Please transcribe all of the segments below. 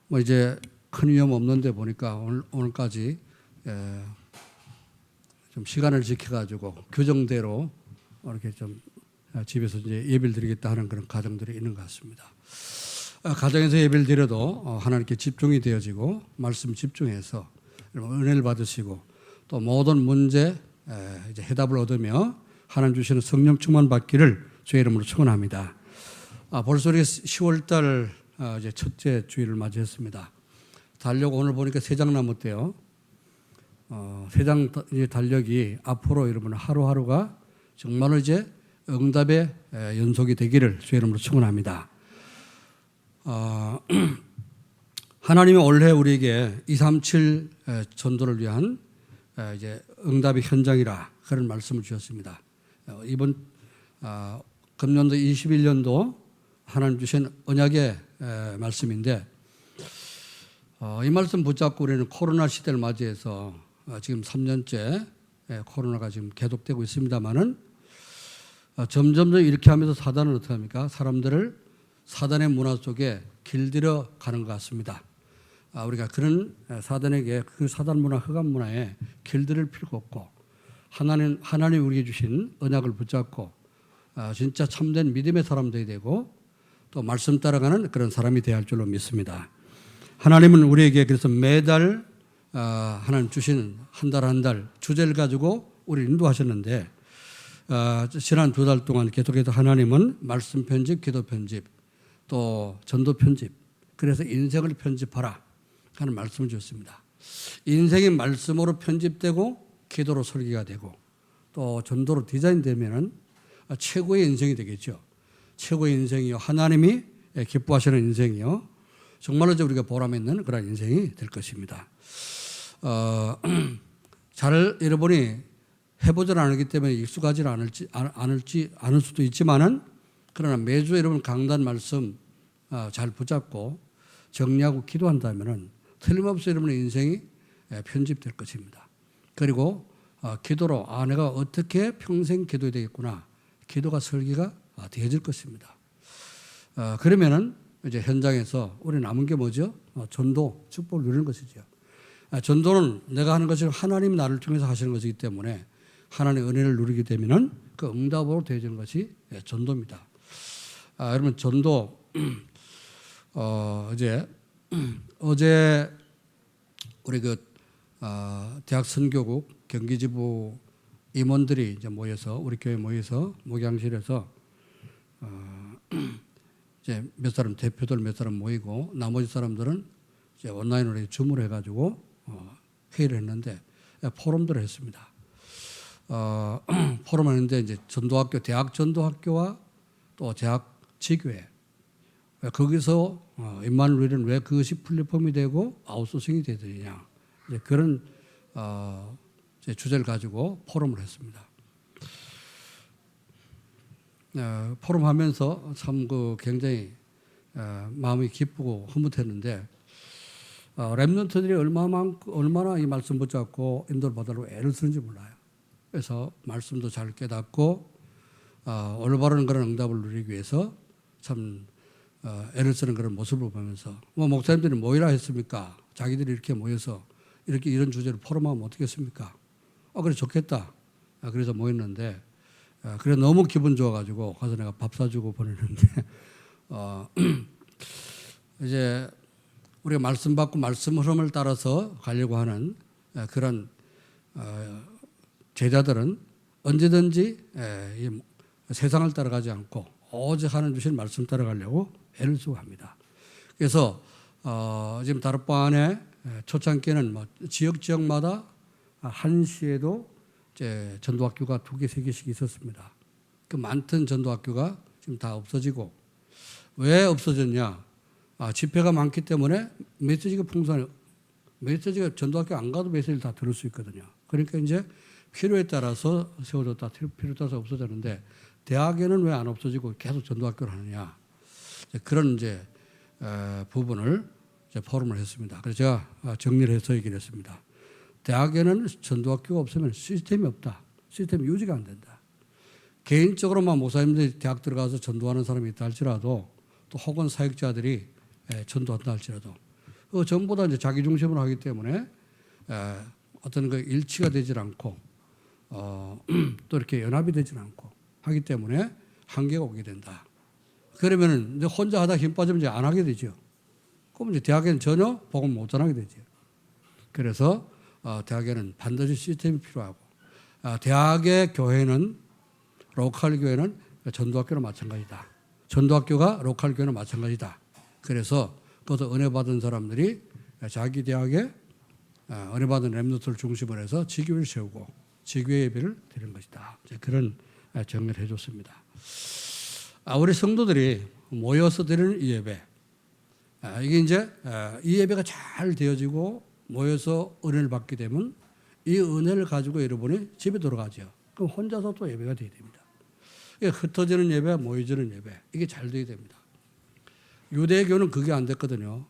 뭐 이제 큰 위험 없는데 보니까 오늘까지 좀 시간을 지켜가지고 규정대로 이렇게 좀 집에서 이제 예배를 드리겠다 하는 그런 가정들이 있는 것 같습니다. 가정에서 예배를 드려도 하나님께 집중이 되어지고 말씀 집중해서 은혜를 받으시고 또 모든 문제 이제 해답을 얻으며 하나님 주시는 성령 충만 받기를 주의 이름으로 축원합니다. 벌써 우리 10월달 이제 첫째 주일을 맞이했습니다. 달력 오늘 보니까 3장 남았대요. 3장 달력이 앞으로 여러분 하루하루가 정말로 이제 응답의 연속이 되기를 주의 이름으로 축원합니다. 하나님이 올해 우리에게 237 전도를 위한 이제 응답의 현장이라 그런 말씀을 주셨습니다. 이번 금년도 21년도 하나님 주신 언약의 말씀인데 이 말씀 붙잡고 우리는 코로나 시대를 맞이해서 지금 3년째 코로나가 지금 계속되고 있습니다만은 점점 이렇게 하면서 사단은 어떻게 합니까? 사람들을 사단의 문화 속에 길들여 가는 것 같습니다. 우리가 그런 사단에게 그 사단 문화, 흑암 문화에 길들일 필요가 없고 하나님 우리에게 주신 언약을 붙잡고 진짜 참된 믿음의 사람들이 되고 또 말씀 따라가는 그런 사람이 되어야 할 줄로 믿습니다. 하나님은 우리에게 그래서 매달 하나님 주신 한 달 한 달 주제를 가지고 우리를 인도하셨는데 지난 2달 동안 계속해서 하나님은 말씀 편집, 기도 편집, 또 전도 편집, 그래서 인생을 편집하라 하는 말씀을 주셨습니다. 인생이 말씀으로 편집되고 기도로 설계가 되고 또 전도로 디자인되면은 최고의 인생이 되겠죠. 최고의 인생이요, 하나님이 기뻐하시는 인생이요, 정말로 우리가 보람있는 그런 인생이 될 것입니다. 잘 여러분이 해보질 않았기 때문에 익숙하지 않을 수도 있지만은 그러나 매주 여러분 강단 말씀 잘 붙잡고 정리하고 기도한다면은 틀림없이 여러분의 인생이 편집될 것입니다. 그리고 기도로 내가 어떻게 평생 기도해야 되겠구나, 기도가 설계가 되어질 것입니다. 그러면은 이제 현장에서 우리 남은 게 뭐죠? 전도, 축복을 누리는 것이죠. 전도는 내가 하는 것이 하나님 나를 통해서 하시는 것이기 때문에 하나님의 은혜를 누리게 되면은 그 응답으로 되어지는 것이 전도입니다. 여러분 전도 이제 어제 우리 대학 선교국 경기지부 임원들이 이제 모여서 우리 교회 모여서 목양실에서 이제 몇 사람 대표들 몇 사람 모이고 나머지 사람들은 이제 온라인으로 줌으로 해가지고 회의를 했는데 포럼들을 했습니다. 포럼을 했는데 이제 전도학교, 대학 전도학교와 또 대학 지교회 거기서 임마누엘은 왜 그것이 플랫폼이 되고 아웃소싱이 되느냐, 이제 그런 주제를 가지고 포럼을 했습니다. 포럼하면서 참 굉장히 마음이 기쁘고 흐뭇했는데 렘넌트들이 얼마나 이 말씀 붙잡고 인도를 받으려고 애를 쓰는지 몰라요. 그래서 말씀도 잘 깨닫고 올바른 그런 응답을 누리기 위해서 참 애를 쓰는 그런 모습을 보면서 목사님들이 모이라 했습니까? 자기들이 이렇게 모여서 이런 주제로 포럼하면 어떻겠습니까? 그래 좋겠다. 그래서 모였는데 그래 너무 기분 좋아가지고 가서 내가 밥 사주고 보내는데 이제 우리가 말씀 받고 말씀 흐름을 따라서 가려고 하는 그런 제자들은 언제든지 세상을 따라가지 않고 오직 하나님 주신 말씀 따라가려고 애를 쓰고 합니다. 그래서 지금 다락방안에 초창기에는 지역마다 한시에도 이제 전도학교가 2개, 3개씩 있었습니다. 그 많던 전도학교가 지금 다 없어지고, 왜 없어졌냐? 집회가 많기 때문에 메시지가 풍성해. 메시지가 전도학교 안 가도 메시지를 다 들을 수 있거든요. 그러니까 이제 필요에 따라서 세워졌다, 필요에 따라서 없어졌는데 대학에는 왜 안 없어지고 계속 전도학교를 하느냐? 그런 이제 부분을 이제 포럼을 했습니다. 그래서 제가 정리를 해서 얘기를 했습니다. 대학에는 전도학교가 없으면 시스템이 없다. 시스템이 유지가 안 된다. 개인적으로만 목사님들이 대학 들어가서 전도하는 사람이 있다 할지라도 또 혹은 사역자들이 전도한다 할지라도 그 전부 다 이제 자기 중심으로 하기 때문에 어떤 그 일치가 되질 않고 또 이렇게 연합이 되질 않고 하기 때문에 한계가 오게 된다. 그러면은 이제 혼자 하다 힘 빠지면 이제 안 하게 되죠. 그럼 이제 대학에는 전혀 복음 못 전하게 되죠. 그래서 대학에는 반드시 시스템이 필요하고 대학의 교회는 로컬 교회는 전도학교랑 마찬가지다. 전도학교가 로컬 교회는 마찬가지다. 그래서 그것도 은혜 받은 사람들이 자기 대학에 은혜 받은 렘넌트를 중심으로 해서 지교회를 세우고 지교회 예배를 드리는 것이다. 그런 정리를 해줬습니다. 우리 성도들이 모여서 드리는 이 예배, 이게 이제 이 예배가 잘 되어지고 모여서 은혜를 받게 되면 이 은혜를 가지고 여러분이 집에 돌아가죠. 그럼 혼자서 또 예배가 되어야 됩니다. 흩어지는 예배, 모여지는 예배, 이게 잘 되어야 됩니다. 유대교는 그게 안 됐거든요.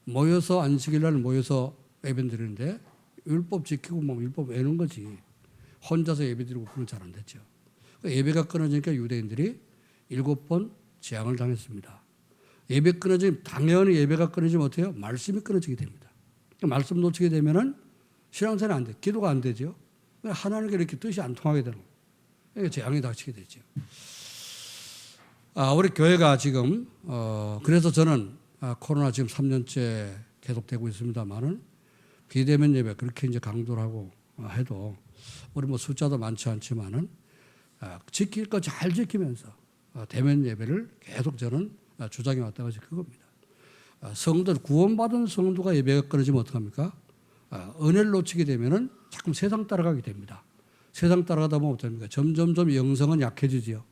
모여서 안식일날 모여서 예배 드리는데 율법 지키고 뭐 율법 외우는 거지. 혼자서 예배 드리고 그건 잘 안 됐죠. 예배가 끊어지니까 유대인들이 7번 재앙을 당했습니다. 예배 끊어지면 당연히 예배가 끊어지면 어때요? 말씀이 끊어지게 됩니다. 말씀 놓치게 되면은 신앙생활이 안 돼. 기도가 안 되죠. 하나님께 이렇게 뜻이 안 통하게 되는 거예요. 재앙이 닥치게 되죠. 우리 교회가 지금 그래서 저는 코로나 지금 3년째 계속되고 있습니다만은 비대면 예배 그렇게 이제 강조를 하고 해도 우리 뭐 숫자도 많지 않지만은 지킬 거 잘 지키면서 대면 예배를 계속 저는 주장해 왔다고 해서 그겁니다. 성도 구원받은 성도가 예배가 끊어지면 어떡합니까? 은혜를 놓치게 되면은 자꾸 세상 따라가게 됩니다. 세상 따라가다 보면 어떡합니까? 점점점 영성은 약해지지요.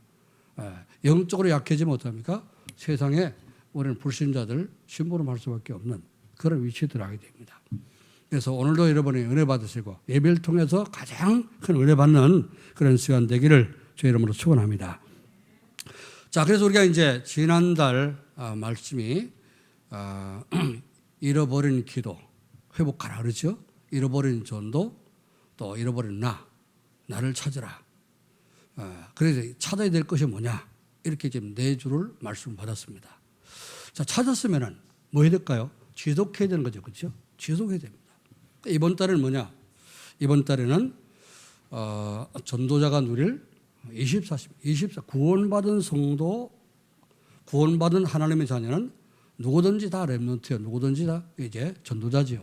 영적으로 약해지면 어떡합니까? 세상에 우리는 불신자들 심부름할 수밖에 없는 그런 위치에 들어가게 됩니다. 그래서 오늘도 여러분이 은혜 받으시고 예배를 통해서 가장 큰 은혜 받는 그런 시간 되기를 주의 이름으로 축원합니다. 자, 그래서 우리가 이제 지난달 말씀이 잃어버린 기도 회복하라 그러죠. 잃어버린 전도 또 잃어버린 나를 찾으라. 그래서 찾아야 될 것이 뭐냐 이렇게 지금 4주를 말씀을 받았습니다. 자, 찾았으면은 뭐 해야 될까요? 지속해야 되는 거죠, 그렇죠? 지속해야 됩니다. 이번 달에는 뭐냐? 이번 달에는 전도자가 누릴 24 구원받은 성도, 구원받은 하나님의 자녀는 누구든지 다 렘넌트예요. 누구든지 다 이제 전도자지요.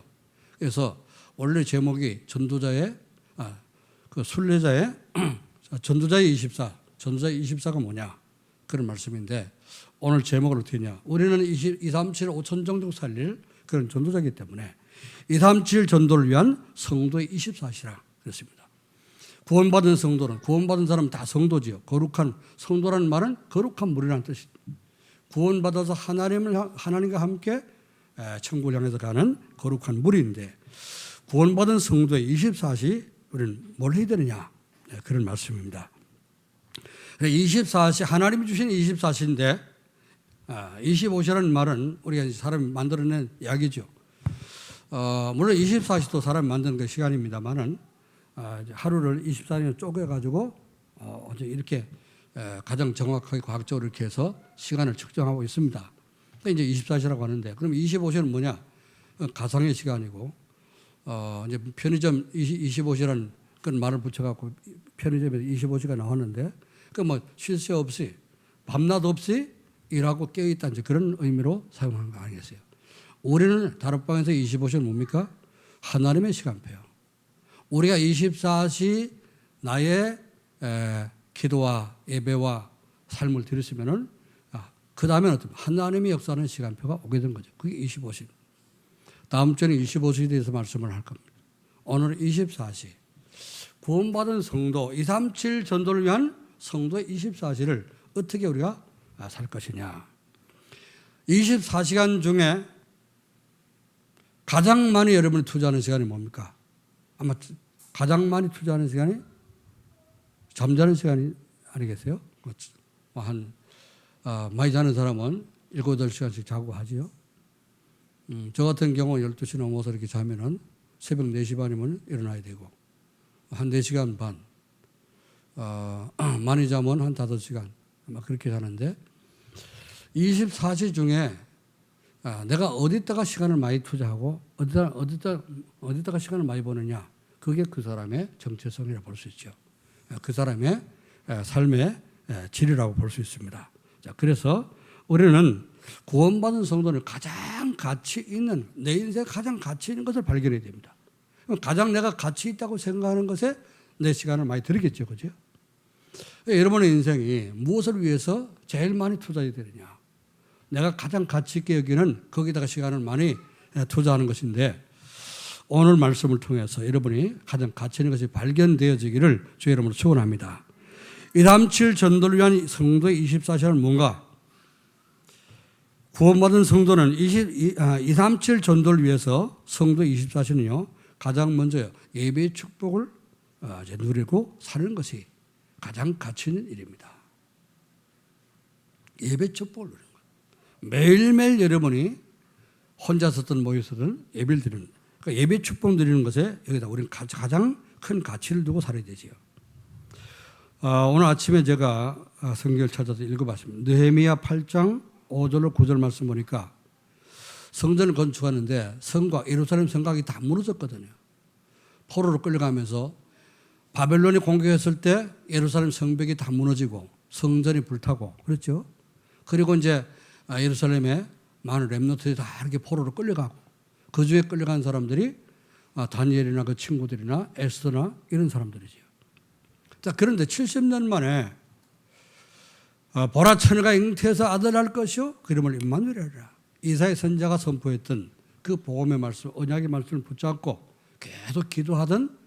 그래서 원래 제목이 전도자의 그 순례자의 전도자의 24, 전도자의 24가 뭐냐 그런 말씀인데 오늘 제목을 어떻게 했냐? 우리는 237 5천 정도 살릴 그런 전도자이기 때문에 237 전도를 위한 성도의 24시라 그랬습니다. 구원받은 성도는 구원받은 사람은 다 성도지요. 거룩한 성도라는 말은 거룩한 무리라는 뜻입니다. 구원받아서 하나님과 함께 천국을 향해서 가는 거룩한 무리인데 구원받은 성도의 24시 우리는 뭘 해야 되느냐 그런 말씀입니다. 24시 하나님이 주신 24시인데 25시라는 말은 우리가 사람이 만들어낸 이야기죠. 물론 24시도 사람이 만드는 그 시간입니다만은 하루를 24시간 쪼개가지고 이렇게 가장 정확하게 과학적으로 이렇게 해서 시간을 측정하고 있습니다. 이제 24시라고 하는데 그럼 25시는 뭐냐? 가상의 시간이고 이제 편의점 25시라는 그런 말을 붙여갖고 편의점에서 25시가 나왔는데 그 뭐 쉴 새 없이 밤낮 없이 일하고 깨어있다 이제 그런 의미로 사용하는 거 아니겠어요? 우리는 다락방에서 25시는 뭡니까? 하나님의 시간표요. 우리가 24시 나의 기도와 예배와 삶을 드렸으면은 그 다음에는 하나님의 역사하는 시간표가 오게 된 거죠. 그게 25시. 다음 주에는 25시에 대해서 말씀을 할 겁니다. 오늘은 24시. 구원받은 성도 237 전도를 위한 성도의 24시를 어떻게 우리가 살 것이냐. 24시간 중에 가장 많이 여러분이 투자하는 시간이 뭡니까? 아마 가장 많이 투자하는 시간이 잠자는 시간이 아니겠어요? 많이 자는 사람은 7, 8시간씩 자고 하지요. 저 같은 경우 12시 넘어서 이렇게 자면은 새벽 4시 반이면 일어나야 되고 한 4시간 반, 많이 자면 한 5시간 아마 그렇게 자는데 24시 중에 내가 어디다가 시간을 많이 투자하고 어디다가 시간을 많이 보느냐, 그게 그 사람의 정체성이라고 볼 수 있죠. 그 사람의 삶의 질이라고 볼 수 있습니다. 자, 그래서 우리는 구원받은 성도는 가장 가치 있는, 내 인생에 가장 가치 있는 것을 발견해야 됩니다. 가장 내가 가치 있다고 생각하는 것에 내 시간을 많이 들이겠죠. 그죠? 여러분의 인생이 무엇을 위해서 제일 많이 투자해야 되느냐. 내가 가장 가치 있게 여기는 거기다가 시간을 많이 투자하는 것인데, 오늘 말씀을 통해서 여러분이 가장 가치 있는 것이 발견되어지기를 주의 이름으로 축원합니다. 237 전도를 위한 성도의 24시간은 뭔가? 구원받은 성도는 237 전도를 위해서 성도의 24시간은요, 가장 먼저 예배의 축복을 누리고 사는 것이 가장 가치 있는 일입니다. 예배 축복을 누리는 것. 매일매일 여러분이 혼자서든 모여서든 예배를 드리는, 그러니까 예배 축복 누리는 것에 여기다 우리는 가장 큰 가치를 두고 살아야 되지요. 오늘 아침에 제가 성경을 찾아서 읽어봤습니다. 느헤미야 8장 5절로 9절 말씀 보니까 성전을 건축하는데 성과 예루살렘 성곽이 다 무너졌거든요. 포로로 끌려가면서 바벨론이 공격했을 때 예루살렘 성벽이 다 무너지고 성전이 불타고 그렇죠. 그리고 이제 예루살렘에 많은 렘넌트들이 다 이렇게 포로로 끌려가고, 그 중에 끌려간 사람들이 다니엘이나 그 친구들이나 에스더나 이런 사람들이죠. 자, 그런데 70년 만에 보라 처녀가 잉태해서 아들 낳을 것이요 그 이름을 임마누엘이라, 이사야 선지자가 선포했던 그 복음의 말씀, 언약의 말씀을 붙잡고 계속 기도하던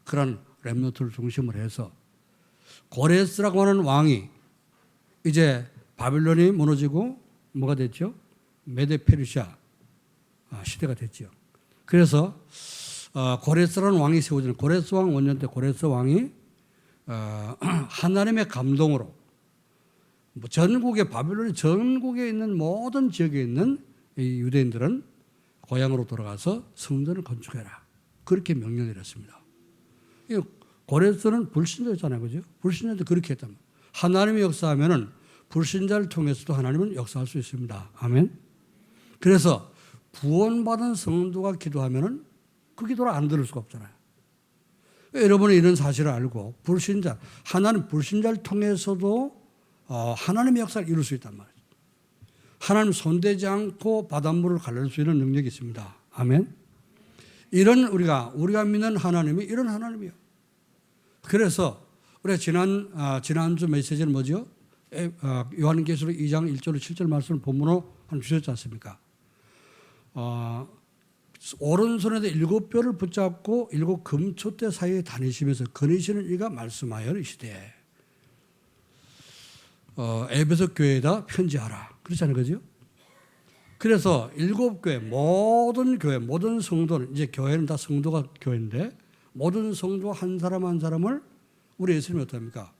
그런 렘넌트를 중심으로 해서 고레스라고 하는 왕이 이제 바빌론이 무너지고 뭐가 됐죠? 메데 페르시아 시대가 됐죠. 그래서 고레스라는 왕이 세워지는, 고레스 왕 원년 때 고레스 왕이 하나님의 감동으로 전국에, 바빌론이 전국에 있는 모든 지역에 있는 이 유대인들은 고향으로 돌아가서 성전을 건축해라, 그렇게 명령을 내렸습니다. 고레스는 불신자였잖아요. 그죠? 불신자도 그렇게 했단 말이에요. 하나님이 역사하면은 불신자를 통해서도 하나님은 역사할 수 있습니다. 아멘. 그래서 구원받은 성도가 기도하면은 그 기도를 안 들을 수가 없잖아요. 여러분이 이런 사실을 알고 불신자, 하나님 불신자를 통해서도 하나님의 역사를 이룰 수 있단 말이에요. 하나님 손대지 않고 바닷물을 갈라낼 수 있는 능력이 있습니다. 아멘. 이런 우리가 믿는 하나님이 이런 하나님이에요. 그래서 우리가 지난주 메시지는 뭐죠? 요한계시록 2장 1절로 7절 말씀을 본문으로 주셨지 않습니까? 오른손에도 7뼈를 붙잡고 7 금초대 사이에 다니시면서 거니시는 이가 말씀하여 이시되 에베소 교회에다 편지하라, 그렇잖아요. 그죠? 그래서 7교회, 모든 교회, 모든 성도는, 이제 교회는 다 성도가 교회인데, 모든 성도 한 사람 한 사람을 우리 예수님이 어떻습니까?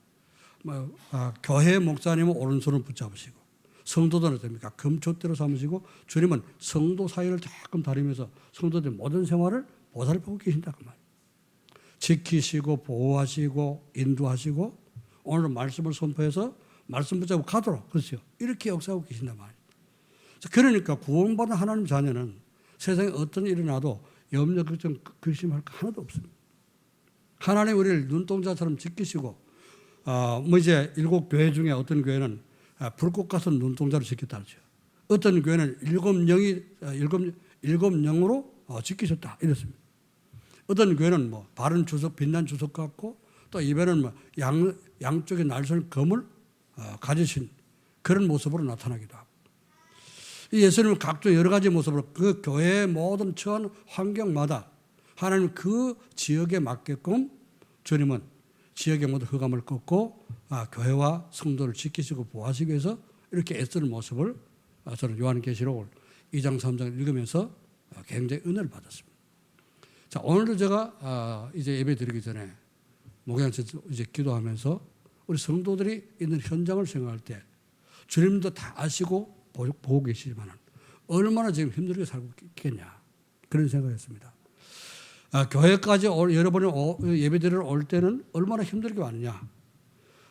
교회 목사님은 오른손을 붙잡으시고, 성도들은 어떻습니까? 금초대로 삼으시고, 주님은 성도 사이를 조금 다니면서 성도들 모든 생활을 보살피고 계신다 그 말이에요. 지키시고 보호하시고 인도하시고, 오늘 말씀을 선포해서 말씀 붙잡고 가도록, 그렇죠? 이렇게 역사하고 계신단 말이에요. 그러니까 구원받은 하나님 자녀는 세상에 어떤 일이 나도 염려, 걱정, 근심할 거 하나도 없습니다. 하나님 우리를 눈동자처럼 지키시고, 이제 7교회 중에 어떤 교회는 불꽃 같은 눈동자로 지켰다 그러죠. 어떤 교회는 7영으로 지키셨다 이랬습니다. 어떤 교회는 바른 주석, 빛난 주석 같고, 또 입에는 양쪽에 날선 검을 가지신 그런 모습으로 나타나기도 하고, 예수님은 각종 여러 가지 모습으로 그 교회의 모든 처한 환경마다 하나님 그 지역에 맞게끔 주님은 지역의 모든 흑암을 꺾고 교회와 성도를 지키시고 보호하시기 위해서 이렇게 애쓰는 모습을 저는 요한계시록 2장 3장을 읽으면서 굉장히 은혜를 받았습니다. 자, 오늘도 제가 이제 예배 드리기 전에 목양에서 이제 기도하면서 우리 성도들이 있는 현장을 생각할 때 주님도 다 아시고 보고 계시지만 얼마나 지금 힘들게 살고 있겠냐, 그런 생각을 했습니다. 교회까지 여러분이 예배드리러 올 때는 얼마나 힘들게 왔느냐.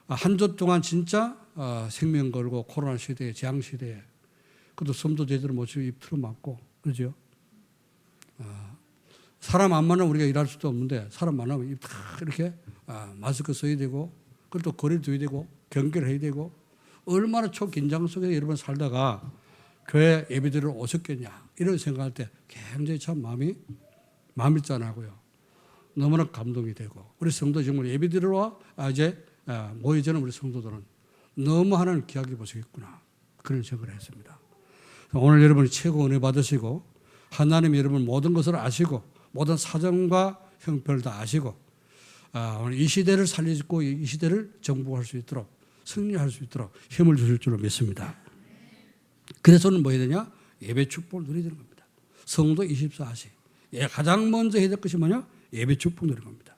한 주 동안 진짜 생명 걸고 코로나 시대에, 재앙 시대에 그것도 섬도 제대로 못 치고 입 틀어막고 그러죠. 사람 안 만나면 우리가 일할 수도 없는데 사람 만나면 입 다 이렇게 마스크 써야 되고 그걸 또 거리 둬야 되고 경계를 해야 되고 얼마나 초긴장 속에서 여러분 살다가 교회 예배드리러 오셨겠냐 이런 생각할 때 굉장히 참 마음이 짠하고요. 너무나 감동이 되고 우리 성도 정말 예배드리러 이제 모이기 전에 우리 성도들은 너무 하나님 귀하게 보시겠구나 그런 생각을 했습니다. 오늘 여러분이 최고 은혜 받으시고 하나님 여러분 모든 것을 아시고 모든 사정과 형편을 다 아시고 오늘 이 시대를 살리고 이 시대를 정복할 수 있도록 승리할 수 있도록 힘을 주실 줄로 믿습니다. 그래서는 뭐 해야 되냐? 예배 축복을 누려야 되는 겁니다. 성도 24시. 가장 먼저 해야 될 것이 뭐냐? 예배 축복 누리는 겁니다.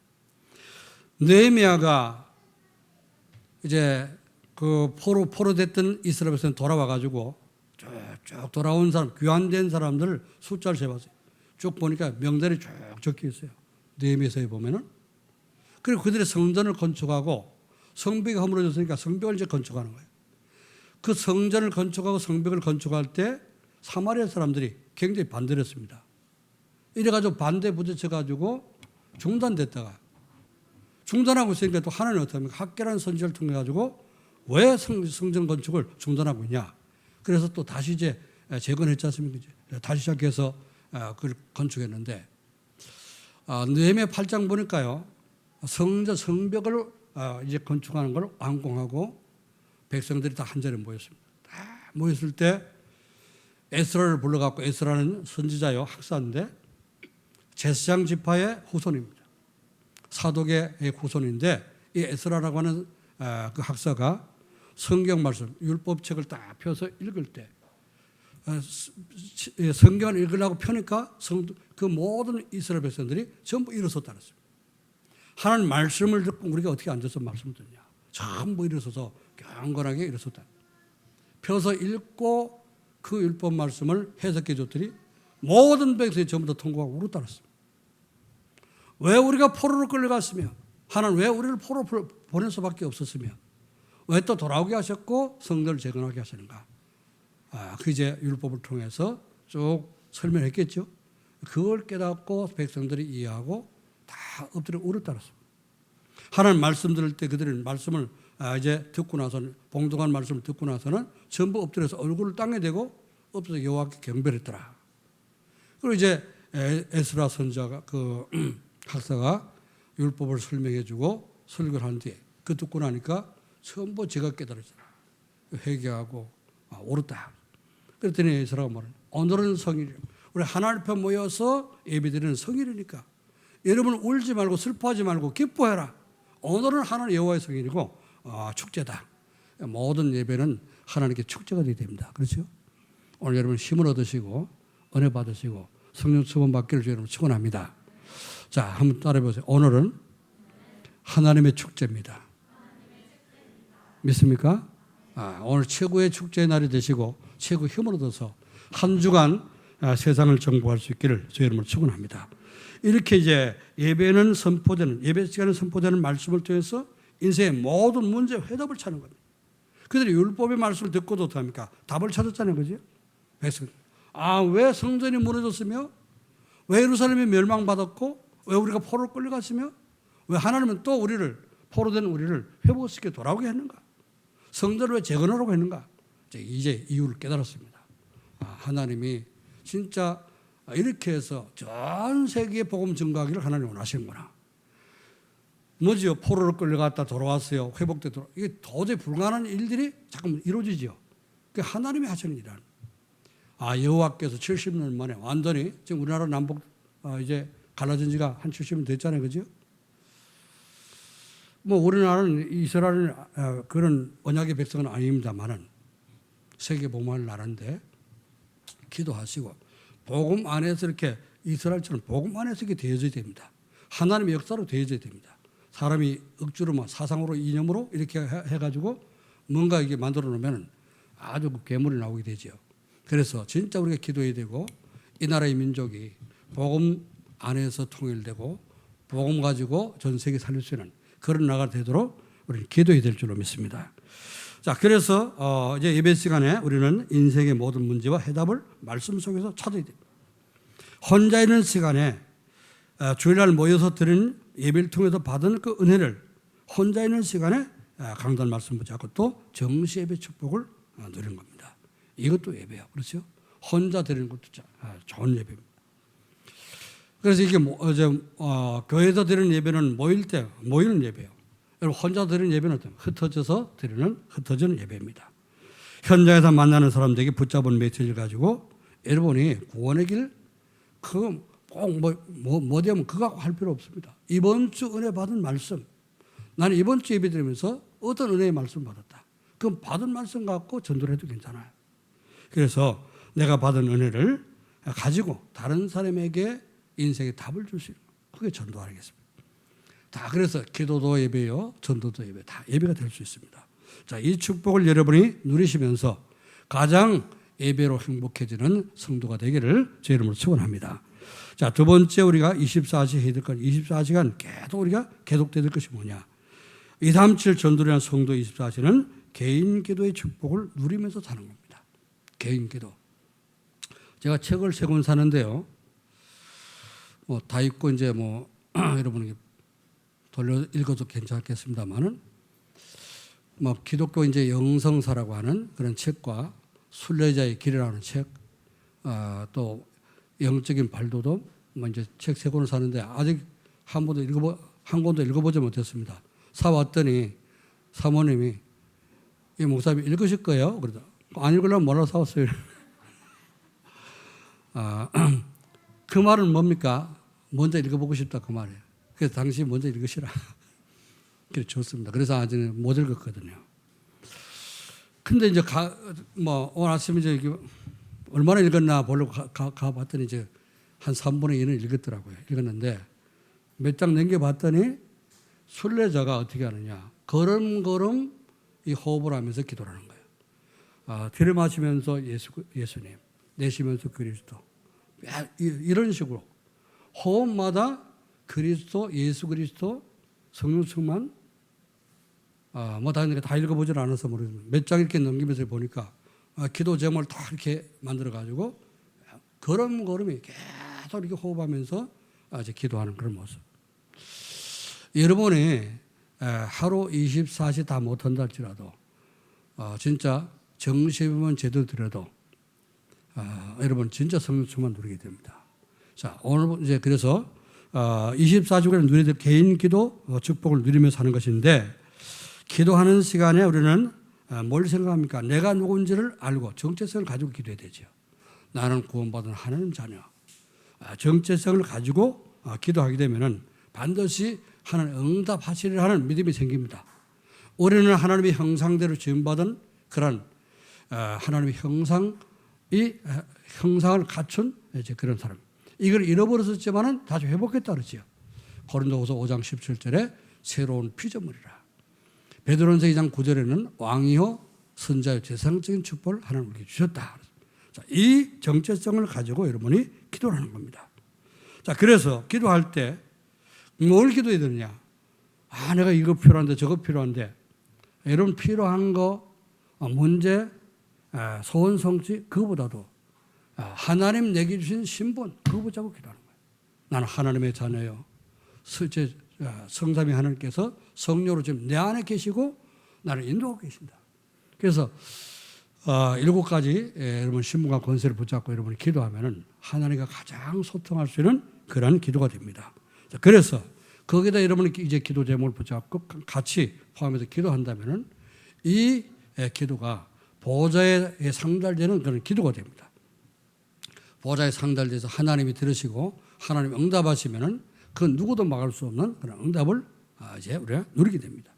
느헤미야가 이제 그 포로됐던 이스라엘 백성이 돌아와가지고 쭉 돌아온 사람, 귀환된 사람들 숫자를 재봤어요. 쭉 보니까 명단이 쭉 적혀 있어요. 느헤미야서에 보면은. 그리고 그들이 성전을 건축하고 성벽이 허물어졌으니까 성벽을 이제 건축하는 거예요. 그 성전을 건축하고 성벽을 건축할 때 사마리아 사람들이 굉장히 반대를 했습니다. 이래가지고 반대 부딪혀가지고 중단됐다가 중단하고 있으니까 또 하나님 어떻게 합니까? 학계라는 선지자를 통해가지고 왜 성전 건축을 중단하고 있냐? 그래서 또 다시 이제 재건했지 않습니까? 다시 시작해서 그걸 건축했는데 느헤미야 8장 보니까요. 성벽을 이제 건축하는 걸 완공하고 백성들이 다 한 자리에 모였습니다. 다 모였을 때 에스라를 불러갖고 에스라는 선지자요 학사인데 제사장 지파의 후손입니다. 사독의 후손인데 이 에스라라고 하는 그 학사가 성경 말씀 율법책을 딱 펴서 읽을 때 성경을 읽으려고 펴니까 그 모든 이스라엘 백성들이 전부 일어섰다는 것입니다. 하나님 말씀을 듣고 우리가 어떻게 앉아서 말씀을 듣냐. 전부 일어서서 경건하게 일어섰다. 펴서 읽고 그 율법 말씀을 해석해 줬더니 모든 백성이 전부 다 통곡하고 울었다랬습니다. 왜 우리가 포로로 끌려갔으며 하나님 왜 우리를 포로 보낼 수밖에 없었으며 왜 또 돌아오게 하셨고 성전을 재건하게 하시는가. 그 이제 율법을 통해서 쭉 설명했겠죠. 그걸 깨닫고 백성들이 이해하고 다 엎드려 울었다랬습니다. 하나님 말씀 들을 때 그들은 말씀을 이제 듣고 나서는 봉독한 말씀을 듣고 나서는 전부 엎드려서 얼굴을 땅에 대고 엎드려 여호와께 경배했더라. 그리고 이제 에스라 선지자가 그 학사가 율법을 설명해주고 설교를 한 뒤에 그 듣고 나니까 전부 제가 깨달았잖아. 회개하고 옳았다. 그랬더니 에스라가 말하는 오늘은 성일이요. 우리 하나님 앞에 모여서 예배드리는 성일이니까 여러분 울지 말고 슬퍼하지 말고 기뻐해라. 오늘은 하나님 여호와의 성일이고 축제다. 모든 예배는 하나님께 축제가 되어야 됩니다. 그렇죠? 오늘 여러분 힘을 얻으시고 은혜 받으시고 성령 수분 받기를 여러분 축원합니다. 자, 한번 따라해 보세요. 오늘은 하나님의 축제입니다. 믿습니까? 오늘 최고의 축제의 날이 되시고 최고 힘을 얻어서 한 주간 세상을 정복할 수 있기를 저희 여러분을 축원합니다. 이렇게 이제 예배는 선포되는 예배 시간에 선포되는 말씀을 통해서 인생의 모든 문제 해답을 찾는 겁니다. 그들이 율법의 말씀을 듣고도 어떡합니까? 답을 찾았잖아요, 그죠? 백성. 왜 성전이 무너졌으며 왜 예루살렘이 멸망받았고 왜 우리가 포로로 끌려갔으며 왜 하나님은 또 우리를 포로된 우리를 회복시켜 돌아오게 했는가? 성전을 왜 재건하라고 했는가? 이제 이유를 깨달았습니다. 하나님이 진짜 이렇게 해서 전 세계에 복음 증거하기를 하나님 원하시는구나. 뭐지요? 포로로 끌려갔다 돌아왔어요. 회복돼 돌아. 이게 도저히 불가능한 일들이 잠깐만 이루어지죠. 그게 하나님이 하시는 일이라는. 여호와께서 70년 만에 완전히 지금 우리나라 남북 이제 갈라진 지가 한 70년 됐잖아요, 그죠? 뭐 우리나라는 이스라엘 그런 언약의 백성은 아닙니다만은 세계 복음할 나라인데 기도하시고 복음 안에서 이렇게 이스라엘처럼 복음 안에서 이렇게 되어져야 됩니다. 하나님의 역사로 되어져야 됩니다. 사람이 억지로 사상으로 이념으로 이렇게 해가지고 뭔가 이게 만들어 놓으면 아주 괴물이 나오게 되죠. 그래서 진짜 우리가 기도해야 되고 이 나라의 민족이 복음 안에서 통일되고 복음 가지고 전 세계 살릴 수 있는 그런 나라가 되도록 우리는 기도해야 될 줄로 믿습니다. 자, 그래서 이제 예배 시간에 우리는 인생의 모든 문제와 해답을 말씀 속에서 찾아야 됩니다. 혼자 있는 시간에 주일날 모여서 드리는 예배를 통해서 받은 그 은혜를 혼자 있는 시간에 강단 말씀 붙잡고 또 정시 예배 축복을 누리는 겁니다. 이것도 예배야. 그렇죠? 혼자 드리는 것도 좋은 예배입니다. 그래서 이게 교회에서 드리는 예배는 모일 때 모이는 예배예요. 여러분 혼자 드리는 예배는 어때요? 흩어져서 드리는 흩어지는 예배입니다. 현장에서 만나는 사람들에게 붙잡은 메시지를 가지고 여러분이 구원의 길 뭐 되면 그거 할 필요 없습니다. 이번 주 은혜 받은 말씀, 나는 이번 주 예배 드리면서 어떤 은혜의 말씀 받았다. 그럼 받은 말씀 갖고 전도를 해도 괜찮아요. 그래서 내가 받은 은혜를 가지고 다른 사람에게 인생의 답을 줄 수 있는 그게 전도하겠습니다. 다 그래서 기도도 예배요, 전도도 예배, 다 예배가 될 수 있습니다. 자, 이 축복을 여러분이 누리시면서 가장 예배로 행복해지는 성도가 되기를 제 이름으로 축원합니다. 자, 두 번째 우리가 24시 해야 될 것, 24시간 계속 우리가 계속돼야 될 것이 뭐냐? 237 전도를 한 성도 24시는 개인 기도의 축복을 누리면서 사는 겁니다. 개인 기도. 제가 책을 3권 사는데요. 다 읽고 이제 여러분에게 돌려 읽어도 괜찮겠습니다만은 기독교 이제 영성사라고 하는 그런 책과 순례자의 길이라는 책, 또 영적인 발도도 이제 책 3권을 사는데 아직 한 권도 읽어보지 못했습니다. 사왔더니 사모님이 이 목사님 읽으실 거예요? 그러다 안 읽으려면 뭐라고 사왔어요? 그 말은 뭡니까? 먼저 읽어보고 싶다 그 말이에요. 그래서 당신 먼저 읽으시라. 그래 좋습니다. 그래서 아직은 못 읽었거든요. 근데 이제 오늘 아침에 이제 얼마나 읽었나 보려고 가봤더니 이제 한 3분의 2는 읽었더라고요. 읽었는데 몇 장 넘겨봤더니 순례자가 어떻게 하느냐. 걸음걸음 이 호흡을 하면서 기도를 하는 거예요. 들이마시면서 예수님, 내쉬면서 그리스도. 이런 식으로 호흡마다 그리스도, 예수 그리스도, 성령 충만, 다 읽어보질 않아서 모르겠습니다. 몇 장 이렇게 넘기면서 보니까 기도 제목을 다 이렇게 만들어가지고 걸음걸음이 계속 이렇게 호흡하면서 이제 기도하는 그런 모습. 여러분이 하루 24시 다 못한다 할지라도 진짜 정시만 제대로 드려도 여러분 진짜 성령 충만 누리게 됩니다. 자, 오늘 이제 그래서 24시간을 누려야 될 개인 기도 축복을 누리면서 하는 것인데 기도하는 시간에 우리는 뭘 생각합니까? 내가 누군지를 알고 정체성을 가지고 기도해야 되죠. 나는 구원받은 하나님 자녀. 정체성을 가지고 기도하게 되면은 반드시 하나님 응답하시리라 하는 믿음이 생깁니다. 우리는 하나님의 형상대로 지음받은 그런 하나님의 형상을 갖춘 이제 그런 사람. 이걸 잃어버렸었지만은 다시 회복했다 그러지요. 고린도후서 5장 17절에 새로운 피조물이라. 베드로전서 2장 9절에는 왕이요 선자요 제사장적인 축복을 하나님 우리에게 주셨다. 자, 이 정체성을 가지고 여러분이 기도를 하는 겁니다. 자, 그래서 기도할 때 뭘 기도해야 되느냐? 내가 이거 필요한데 저거 필요한데 여러분 필요한 거 문제 소원 성취 그거보다도 하나님 내게 주신 신분 그거 붙잡고 기도하는 거예요. 나는 하나님의 자녀요. 성삼위 하나님께서 성령으로 지금 내 안에 계시고 나를 인도하고 계신다. 그래서 7가지 여러분 신분과 권세를 붙잡고 여러분이 기도하면은 하나님과 가장 소통할 수 있는 그런 기도가 됩니다. 자, 그래서 거기다 여러분이 이제 기도 제목을 붙잡고 같이 포함해서 기도한다면은 이 기도가 보좌에 상달되는 그런 기도가 됩니다. 보좌에 상달돼서 하나님이 들으시고 하나님이 응답하시면은 그 누구도 막을 수 없는 그런 응답을 이제 우리가 누리게 됩니다.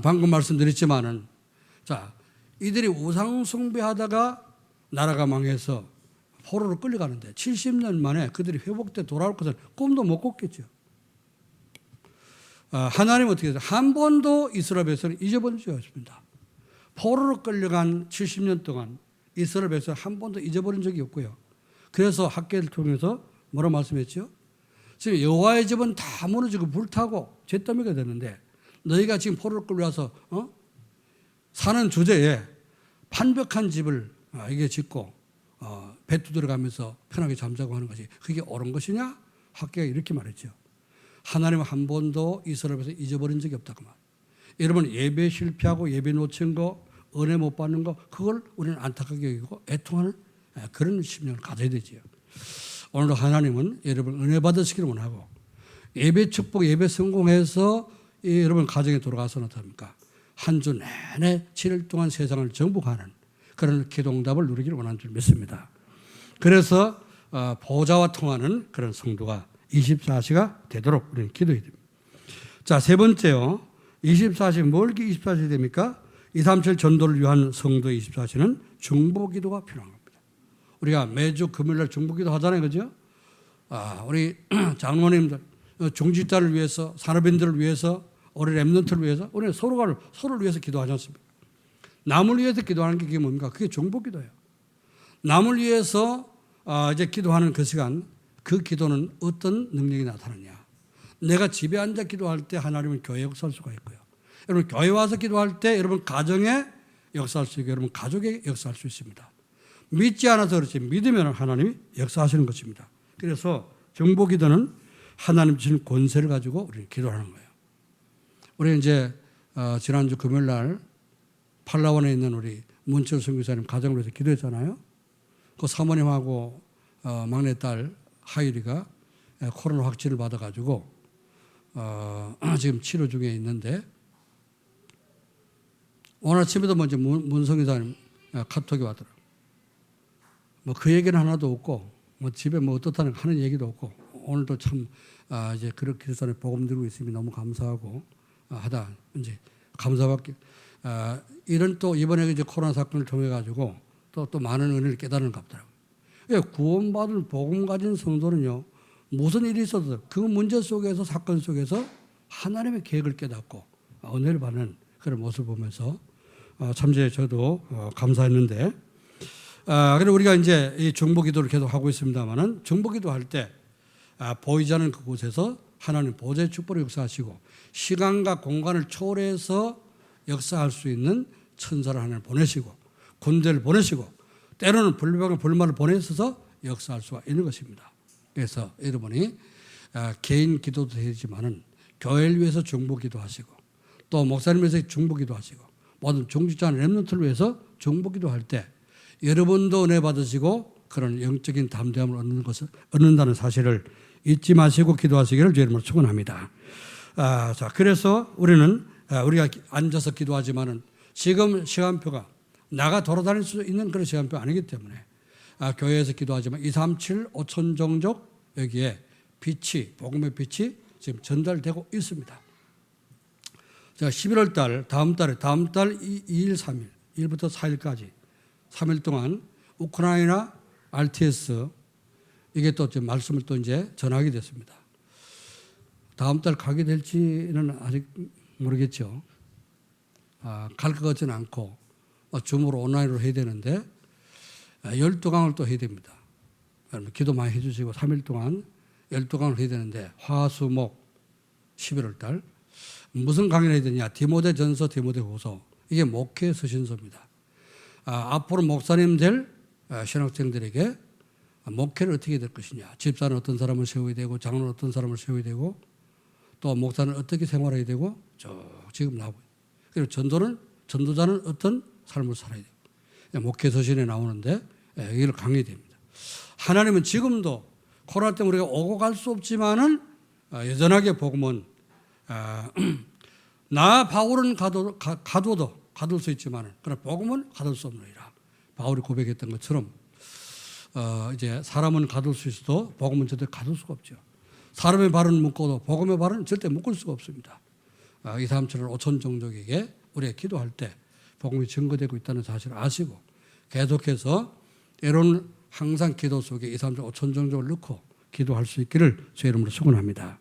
방금 말씀드렸지만은 자, 이들이 우상 숭배하다가 나라가 망해서 포로로 끌려가는데 70년 만에 그들이 회복돼 돌아올 것은 꿈도 못 꿨겠죠. 하나님은 어떻게 해서 한 번도 이스라엘 백성을 잊어버린 적이 없습니다. 포로로 끌려간 70년 동안 이스라엘 백성을 한 번도 잊어버린 적이 없고요. 그래서 학계를 통해서 뭐라 말씀했죠? 지금 여호와의 집은 다 무너지고 불타고 잿더미가 되는데 너희가 지금 포로로 끌려와서 사는 주제에 판벽한 집을 이게 짓고 배투 들어가면서 편하게 잠자고 하는 것이 그게 옳은 것이냐? 학계가 이렇게 말했죠. 하나님은 한 번도 이스라엘에서 잊어버린 적이 없다고 말. 여러분 예배 실패하고 예배 놓친 거, 은혜 못 받는 거 그걸 우리는 안타깝게 여기고 애통하는 그런 심령을 가져야 되지요. 오늘도 하나님은 여러분 은혜 받으시기를 원하고 예배 축복, 예배 성공해서 여러분 가정에 돌아가서는 어떻습니까? 한 주 내내 7일 동안 세상을 정복하는 그런 기도응답을 누리기를 원하는 줄 믿습니다. 그래서 보좌와 통하는 그런 성도가 24시가 되도록 우리는 기도해야 됩니다. 자, 세 번째요. 24시, 뭘 24시 됩니까? 237 전도를 위한 성도의 24시는 중보기도가 필요한 겁니다. 우리가 매주 금요일날 중보기도 하잖아요. 그죠? 우리 장로님들, 중직자를 위해서, 산업인들을 위해서, 우리 랩런트를 위해서, 우리 서로를 위해서 기도하지 않습니까? 남을 위해서 기도하는 게 그게 뭡니까? 그게 중보기도예요. 남을 위해서 이제 기도하는 그 시간, 그 기도는 어떤 능력이 나타나냐? 내가 집에 앉아 기도할 때 하나님은 교회에 역사할 수가 있고요. 여러분 교회 와서 기도할 때 여러분 가정에 역사할 수 있고 여러분 가족에 역사할 수 있습니다. 믿지 않아서 그렇지 믿으면 하나님이 역사하시는 것입니다. 그래서 중보기도는 하나님 주신 권세를 가지고 우리는 기도하는 거예요. 우리 이제 지난주 금요일 날 팔라완에 있는 우리 문철 선교사님 가정을 위해서 기도했잖아요. 그 사모님하고 막내딸 하율이가 코로나 확진을 받아가지고 지금 치료 중에 있는데 오늘 아침에도 먼저 문성교사님 카톡이 왔더라고요. 뭐 그 얘기는 하나도 없고 뭐 집에 뭐 어떻다는 하는 얘기도 없고 오늘도 참 이제 그렇게 기도산에 복음 들고 있으니 너무 감사하고 하다 이제 감사밖에 이런 또 이번에 이제 코로나 사건을 통해 가지고 또 많은 은혜를 깨달은 것 같더라고요. 예, 구원받은 복음 가진 성도는요 무슨 일이 있어도 그 문제 속에서 사건 속에서 하나님의 계획을 깨닫고 은혜를 받는 그런 모습을 보면서 참 저도 감사했는데 그리고 우리가 이제 이 중보기도를 계속 하고 있습니다만은 중보기도 할 때 보이지 않는 그곳에서 하나님 보좌의 축복을 역사하시고 시간과 공간을 초월해서 역사할 수 있는 천사를 하나님 보내시고 군대를 보내시고 때로는 불만을 보내셔서 역사할 수가 있는 것입니다. 그래서 여러분이 개인 기도도 되지만은 교회를 위해서 중보기도 하시고 또 목사님 위해서 중보기도 하시고 모든 중직자 렘넌트를 위해서 중보기도 할 때 여러분도 은혜 받으시고 그런 영적인 담대함을 얻는다는 사실을 잊지 마시고 기도하시기를 주의 이름으로 축원합니다. 자, 그래서 우리는 우리가 앉아서 기도하지만은 지금 시간표가 나가 돌아다닐 수 있는 그런 시간표 아니기 때문에 교회에서 기도하지만 237 5천 종족 여기에 빛이 복음의 빛이 지금 전달되고 있습니다. 자, 11월 달 다음 달 2일 3일 1일부터 4일까지 3일 동안 우크라이나 RTS 이게 또 말씀을 또 이제 전하게 됐습니다. 다음 달 가게 될지는 아직 모르겠죠. 갈 것 같지는 않고 줌으로 온라인으로 해야 되는데 12강을 또 해야 됩니다. 여러분 기도 많이 해주시고 3일 동안 12강을 해야 되는데 화수목 11월 달 무슨 강의를 해야 되냐? 디모데전서, 디모데후서 이게 목회 서신서입니다. 앞으로 목사님 될 신학생들에게 목회를 어떻게 될 것이냐? 집사는 어떤 사람을 세워야 되고 장로는 어떤 사람을 세워야 되고 또 목사는 어떻게 생활해야 되고 지금 나오고 그리고 전도자는 어떤 삶을 살아야 되고 목회 서신에 나오는데 여기를 강의됩니다. 하나님은 지금도 코로나 때문에 우리가 오고 갈 수 없지만은 여전하게 복음은 나 바울은 가둘 수 있지만은 그러나 복음은 가둘 수 없느니라. 바울이 고백했던 것처럼 이제 사람은 가둘 수 있어도 복음은 절대 가둘 수가 없죠. 사람의 발은 묶어도 복음의 발은 절대 묶을 수가 없습니다. 237 5천 종족에게 우리가 기도할 때 복음이 증거되고 있다는 사실을 아시고 계속해서 때로는 항상 기도 속에 237 5천 종족을 넣고 기도할 수 있기를 주의 이름으로 축원합니다.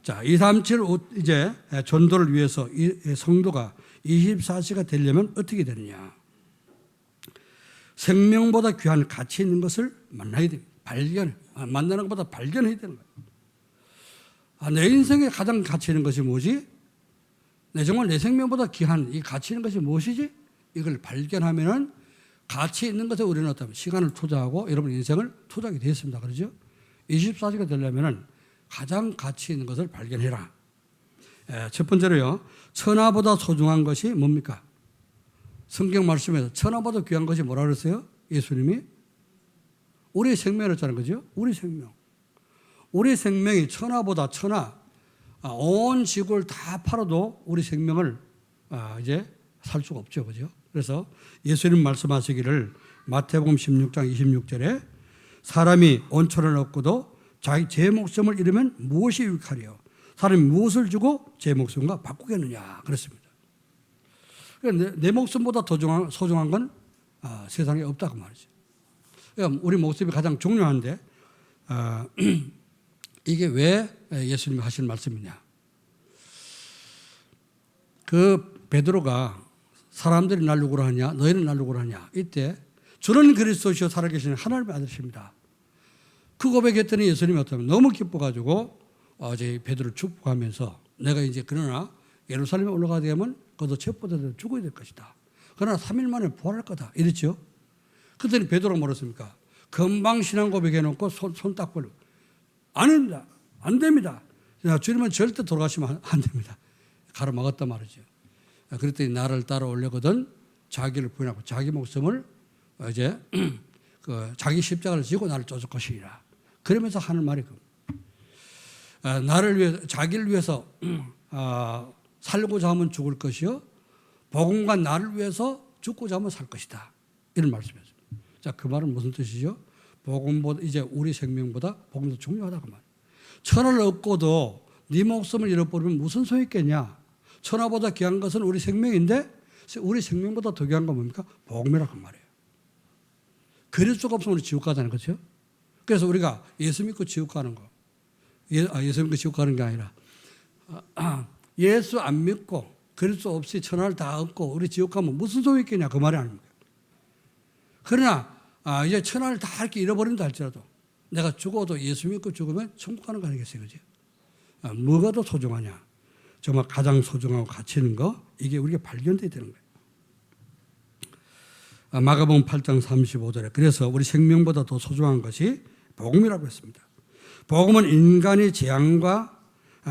자, 237 이제 전도를 위해서 이 성도가 24시가 되려면 어떻게 되느냐? 생명보다 귀한 가치 있는 것을 만나야 됩니다. 만나는 것보다 발견해야 되는 거예요. 내 인생에 가장 가치 있는 것이 뭐지? 정말 내 생명보다 귀한 이 가치 있는 것이 무엇이지? 이걸 발견하면은 가치 있는 것에 우리는 어떤 시간을 투자하고 여러분 인생을 투자하게 되었습니다. 그렇죠? 24시가 되려면은 가장 가치 있는 것을 발견해라. 첫 번째로요. 천하보다 소중한 것이 뭡니까? 성경 말씀에서 천하보다 귀한 것이 뭐라 그랬어요? 예수님이 우리의 생명을 했잖아요. 그죠? 우리 생명. 우리 생명이 천하보다 온 지구를 다 팔아도 우리 생명을 이제 살 수가 없죠. 그죠? 그래서 예수님 말씀하시기를 마태복음 16장 26절에 사람이 온 천을 얻고도 제 목숨을 잃으면 무엇이 유익하리요? 사람이 무엇을 주고 제 목숨과 바꾸겠느냐? 그랬습니다. 그러니까 내 목숨보다 더 소중한 건 세상에 없다고 말이죠. 그러니까 우리 목숨이 가장 중요한데 이게 왜 예수님이 하신 말씀이냐? 그 베드로가 사람들이 날 누구로 하냐? 너희는 날 누구로 하냐? 이때 주는 그리스도시요 살아계시는 하나님의 아들이십니다. 그 고백했더니 예수님이 어떠면 너무 기뻐가지고 어제 베드로를 축복하면서 내가 이제 그러나 예루살렘에 올라가게 되면 그도 첩보자들 죽어야 될 것이다. 그러나 3일 만에 부활할 거다. 이랬죠. 그랬더니 베드로가 뭐랬습니까? 금방 신앙 고백해놓고 손 딱 벌리고 안 됩니다. 안 됩니다. 주님은 절대 돌아가시면 안 됩니다. 가로막았단 말이죠. 그랬더니 나를 따라오려거든 자기를 부인하고 자기 목숨을 이제 자기 십자가를 지고 나를 쫓을 것이라. 그러면서 하는 말이 나를 위해 자기를 위해서 살고자 하면 죽을 것이요 복음과 나를 위해서 죽고자 하면 살 것이다. 이런 말씀이었습니다. 자, 그 말은 무슨 뜻이죠? 복음보다 이제 우리 생명보다 복음이 더 중요하다고 말. 천을 얻고도 네 목숨을 잃어버리면 무슨 소용이 있겠냐? 천하보다 귀한 것은 우리 생명인데 우리 생명보다 더 귀한 건 뭡니까? 복음이라고 말이에요. 그리스도가 없으면 우리 지옥 가잖아요. 그렇죠? 그래서 우리가 예수 믿고 지옥 가는 거. 예수 믿고 지옥 가는 게 아니라 예수 안 믿고 그리스도 없이 천하를 다 얻고 우리 지옥 가면 무슨 소용이 있겠냐? 그 말이 아닙니까? 그러나 이제 천하를 다 이렇게 잃어버린다 할지라도 내가 죽어도 예수 믿고 죽으면 천국 가는 거 아니겠어요? 그죠? 뭐가 더 소중하냐? 정말 가장 소중하고 가치 있는 거 이게 우리가 발견돼야 되는 거예요. 마가복음 8장 35절에 그래서 우리 생명보다 더 소중한 것이 복음이라고 했습니다. 복음은 인간의 재앙과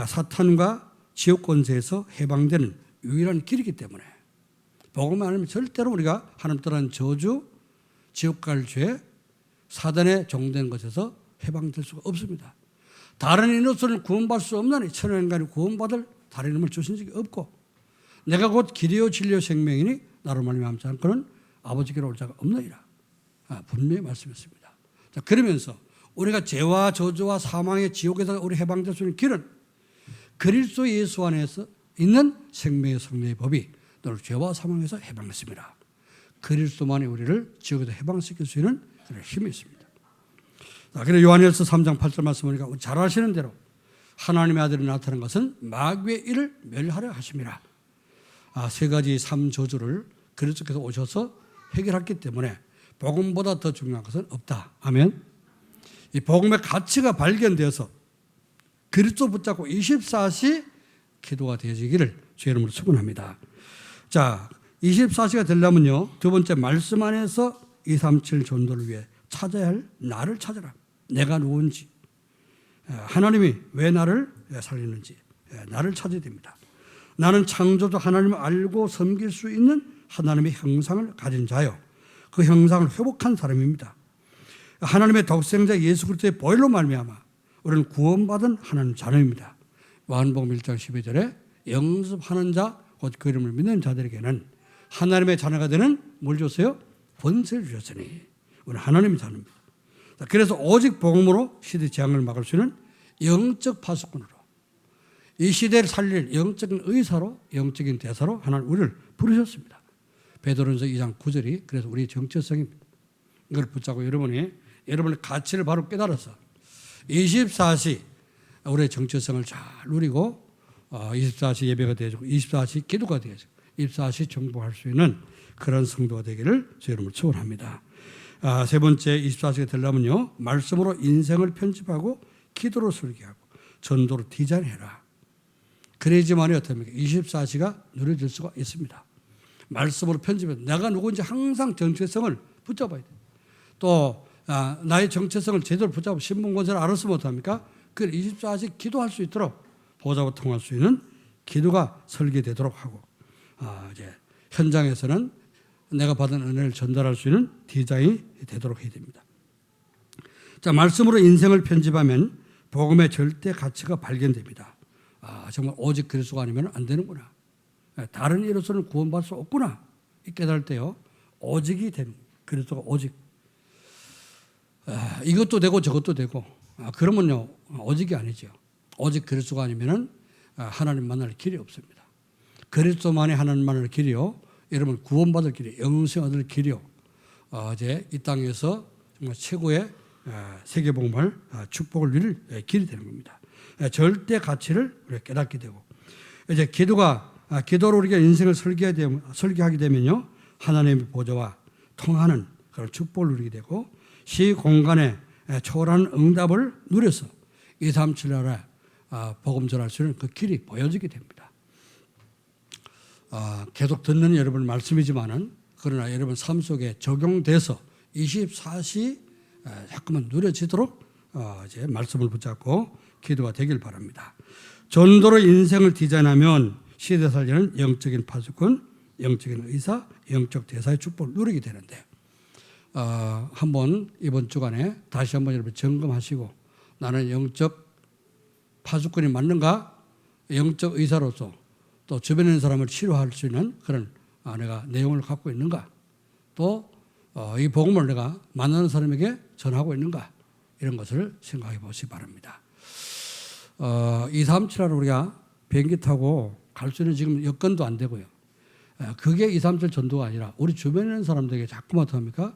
사탄과 지옥 권세에서 해방되는 유일한 길이기 때문에 복음 아니면 절대로 우리가 하나님 떠난 저주, 지옥 갈 죄, 사단에 종된 것에서 해방될 수가 없습니다. 다른 이로서는 구원받을 수 없나니 천하인간이 구원받을 다른 이름을 주신 적이 없고 내가 곧 길이요 진리요 생명이니 나로 말미암지 않고는 아버지께로 올 자가 없느니라. 분명히 말씀했습니다. 자, 그러면서 우리가 죄와 저주와 사망의 지옥에서 우리 해방될 수 있는 길은 그리스도 예수 안에서 있는 생명의 성령의 법이 너를 죄와 사망에서 해방했습니다. 그리스도만이 우리를 지옥에서 해방시킬 수 있는 그런 힘이 있습니다. 자, 그래서 요한일서 3장 8절 말씀 보니까 잘 아시는 대로 하나님의 아들이 나타난 것은 마귀의 일을 멸하려 하심이라. 세 가지 삶저주를 그리스도께서 오셔서 해결했기 때문에 복음보다 더 중요한 것은 없다. 아멘. 이 복음의 가치가 발견되어서 그리스도 붙잡고 24시 기도가 되어지기를 주의 이름으로 축원합니다. 자, 24시가 되려면요. 두 번째 말씀 안에서 237 전도를 위해 찾아야 할 나를 찾아라. 내가 누군지. 하나님이 왜 나를 살리는지 나를 찾아야 됩니다. 나는 창조주 하나님을 알고 섬길 수 있는 하나님의 형상을 가진 자요. 그 형상을 회복한 사람입니다. 하나님의 독생자 예수 그리스도의 보혈로 말미암아 우리는 구원받은 하나님 자녀입니다. 요한복음 1장 12절에 영접하는 자 곧 그 이름을 믿는 자들에게는 하나님의 자녀가 되는 뭘 줬어요? 권세를 주셨으니 우리는 하나님의 자녀입니다. 그래서 오직 복음으로 시대 재앙을 막을 수 있는 영적 파수꾼으로 이 시대를 살릴 영적인 의사로 영적인 대사로 하나님 우리를 부르셨습니다. 베드로전서 2장 9절이 그래서 우리의 정체성입니다. 이걸 붙잡고 여러분의 가치를 바로 깨달아서 24시 우리의 정체성을 잘 누리고 24시 예배가 되어지고 24시 기도가 되어지고 24시 정복할 수 있는 그런 성도가 되기를 주 이름으로 축원합니다. 세 번째 24시가 되려면요. 말씀으로 인생을 편집하고 기도로 설계하고 전도로 디자인해라. 그래야지만이 어떻습니까? 24시가 누려질 수가 있습니다. 말씀으로 편집해. 내가 누구인지 항상 정체성을 붙잡아야 돼. 또 나의 정체성을 제대로 붙잡고 신분권세를 알았으면 어떡합니까? 그걸 24시 기도할 수 있도록 보좌와 통할 수 있는 기도가 설계되도록 하고 이제 현장에서는 내가 받은 은혜를 전달할 수 있는 디자인이 되도록 해야 됩니다. 자, 말씀으로 인생을 편집하면 복음의 절대 가치가 발견됩니다. 정말 오직 그리스도가 아니면 안 되는구나. 다른 이로서는 구원받을 수 없구나. 이 깨달을 때요. 오직이 되는 그리스도가 오직. 이것도 되고 저것도 되고. 그러면요. 오직이 아니죠. 오직 그리스도가 아니면 하나님 만날 길이 없습니다. 그리스도만이 하나님 만날 길이요. 여러분 구원받을 길이, 영생 얻을 길이요. 이제 이 땅에서 정말 최고의 세계복음을 축복을 누릴 길이 되는 겁니다. 절대 가치를 우리가 깨닫게 되고 이제 기도로 우리가 인생을 설계하게 되면요 하나님의 보좌와 통하는 그런 축복을 누리게 되고 시공간에 초월한 응답을 누려서 237 나라 복음 전할 수 있는 그 길이 보여지게 됩니다. 계속 듣는 여러분 말씀이지만은 그러나 여러분 삶 속에 적용돼서 24시 자꾸만 누려지도록 이제 말씀을 붙잡고 기도가 되길 바랍니다. 전도로 인생을 디자인하면 시대 살리는 영적인 파수꾼, 영적인 의사, 영적 대사의 축복을 누리게 되는데 한번 이번 주간에 다시 한번 여러분 점검하시고 나는 영적 파수꾼이 맞는가? 영적 의사로서 또 주변에 있는 사람을 치료할 수 있는 그런 내가 내용을 갖고 있는가? 또 이 복음을 내가 만나는 사람에게 전하고 있는가? 이런 것을 생각해 보시기 바랍니다. 237하로 우리가 비행기 타고 갈 수 있는 지금 여건도 안 되고요. 그게 237 전도가 아니라 우리 주변에 있는 사람들에게 자꾸만 어떡합니까?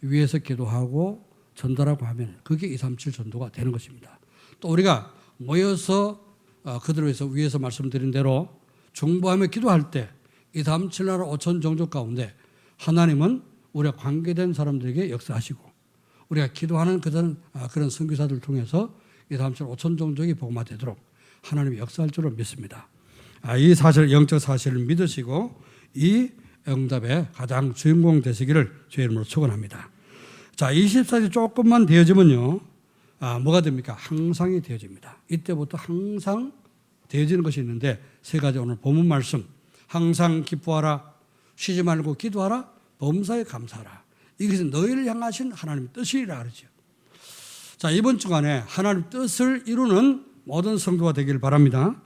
위에서 기도하고 전달하고 하면 그게 237 전도가 되는 것입니다. 또 우리가 모여서 그들을 위해서 말씀드린 대로 중보하며 기도할 때 237 나라 5천 종족 가운데 하나님은 우리가 관계된 사람들에게 역사하시고 우리가 기도하는 그런 선교사들을 통해서 237 5천 종족이 복음화되도록 하나님이 역사할 줄로 믿습니다. 이 사실 영적 사실을 믿으시고 이 응답의 가장 주인공 되시기를 주의 이름으로 축원합니다. 자, 24시 조금만 되어지면요. 뭐가 됩니까? 항상이 되어집니다. 이때부터 항상 되어지는 것이 있는데 세 가지 오늘 본문 말씀. 항상 기뻐하라. 쉬지 말고 기도하라. 범사에 감사하라. 이것은 너희를 향하신 하나님의 뜻이라 그러죠. 자, 이번 주간에 하나님 뜻을 이루는 모든 성도가 되길 바랍니다.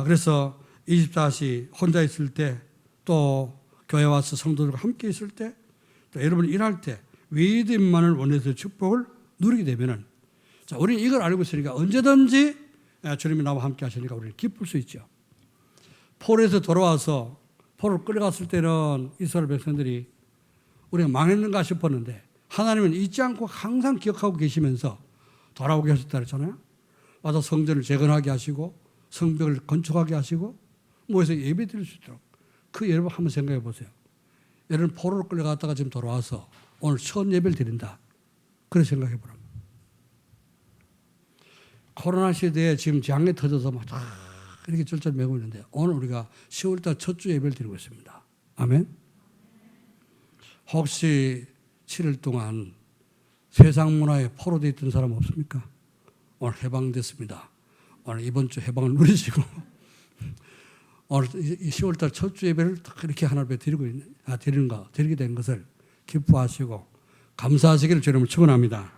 그래서 24시 혼자 있을 때 또 교회 와서 성도들과 함께 있을 때 또 여러분 일할 때 위대만을 원해서 축복을 누리게 되면은 자, 우리는 이걸 알고 있으니까 언제든지 주님이 나와 함께 하시니까 우리는 기쁠 수 있죠. 포로에서 돌아와서 포로를 끌어갔을 때는 이스라엘 백성들이 우리가 망했는가 싶었는데 하나님은 잊지 않고 항상 기억하고 계시면서 돌아오게 하셨다 그랬잖아요. 와서 성전을 재건하게 하시고 성벽을 건축하게 하시고 모여서 예배 드릴 수 있도록 그 여러분 한번 생각해 보세요. 여러분 포로를 끌려갔다가 지금 돌아와서 오늘 첫 예배를 드린다. 그런 생각해 보라고. 코로나 시대에 지금 장애 터져서 막 이렇게 절절 매고 있는데 오늘 우리가 10월달 첫 주 예배를 드리고 있습니다. 아멘. 혹시 7일 동안 세상 문화에 포로되어 있던 사람 없습니까? 오늘 해방됐습니다. 오늘 이번 주 해방을 누리시고 오늘 10월달 첫 주 예배를 이렇게 하나님 앞에 드리게 된 것을 기뻐하시고 감사하시기를 주님을 축원합니다.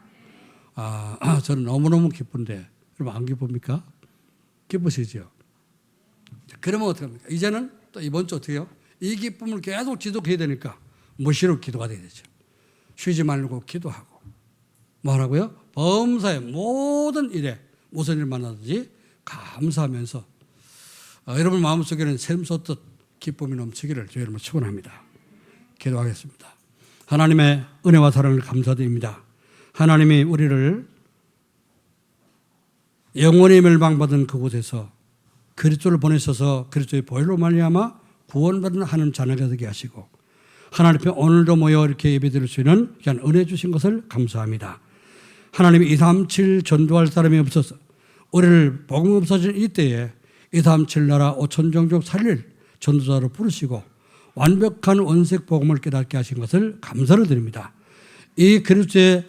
저는 너무너무 기쁜데 여러분 안 기쁩니까? 기쁘시죠? 그러면 어떡합니까? 이제는 또 이번 주 어떻게 해요? 이 기쁨을 계속 지속해야 되니까 무시로 기도가 돼야 되죠. 쉬지 말고 기도하고 뭐 하라고요? 범사의 모든 일에 무슨 일 만나든지 감사하면서 여러분 마음속에는 샘솟듯 기쁨이 넘치기를 주의 이름으로 축원합니다. 기도하겠습니다. 하나님의 은혜와 사랑을 감사드립니다. 하나님이 우리를 영원히 멸망받은 그곳에서 그리스도를 보내셔서 그리스도의 보혈로 말미암아 구원받은 하나님 자녀가 되게 하시고 하나님 앞에 오늘도 모여 이렇게 예배드릴 수 있는 귀한 은혜 주신 것을 감사합니다. 하나님이 237 전도할 사람이 없어서 우리를 복음 없어진 이때에 237 나라 5천 종족 살릴 전도자로 부르시고 완벽한 원색 복음을 깨닫게 하신 것을 감사를 드립니다. 이 그리스도의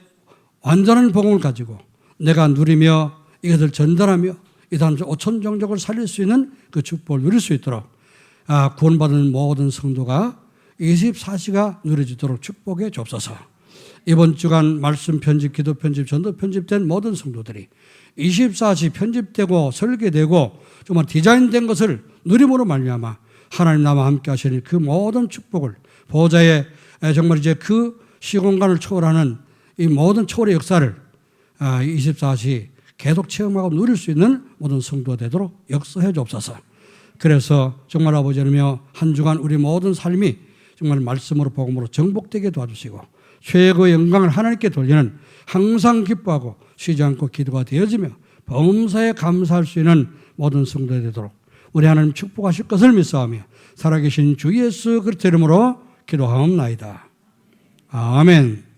완전한 복음을 가지고 내가 누리며 이것을 전달하며 이 사람 5천 종족을 살릴 수 있는 그 축복을 누릴 수 있도록 구원받은 모든 성도가 24시가 누려지도록 축복해 주옵소서. 이번 주간 말씀 편집, 기도 편집, 전도 편집된 모든 성도들이 24시 편집되고 설계되고 정말 디자인된 것을 누림으로 말미암아 하나님 나와 함께 하시는 그 모든 축복을 보호자의 정말 이제 그 시공간을 초월하는 이 모든 초월의 역사를 24시 계속 체험하고 누릴 수 있는 모든 성도가 되도록 역사해 주옵소서. 그래서 정말 아버지 하나님이여 한 주간 우리 모든 삶이 정말 말씀으로 복음으로 정복되게 도와주시고 최고의 영광을 하나님께 돌리는 항상 기뻐하고 쉬지 않고 기도가 되어지며 범사에 감사할 수 있는 모든 성도가 되도록 우리 하나님 축복하실 것을 믿사오며 살아계신 주 예수 그리스도 이름으로 기도하옵나이다. 아멘.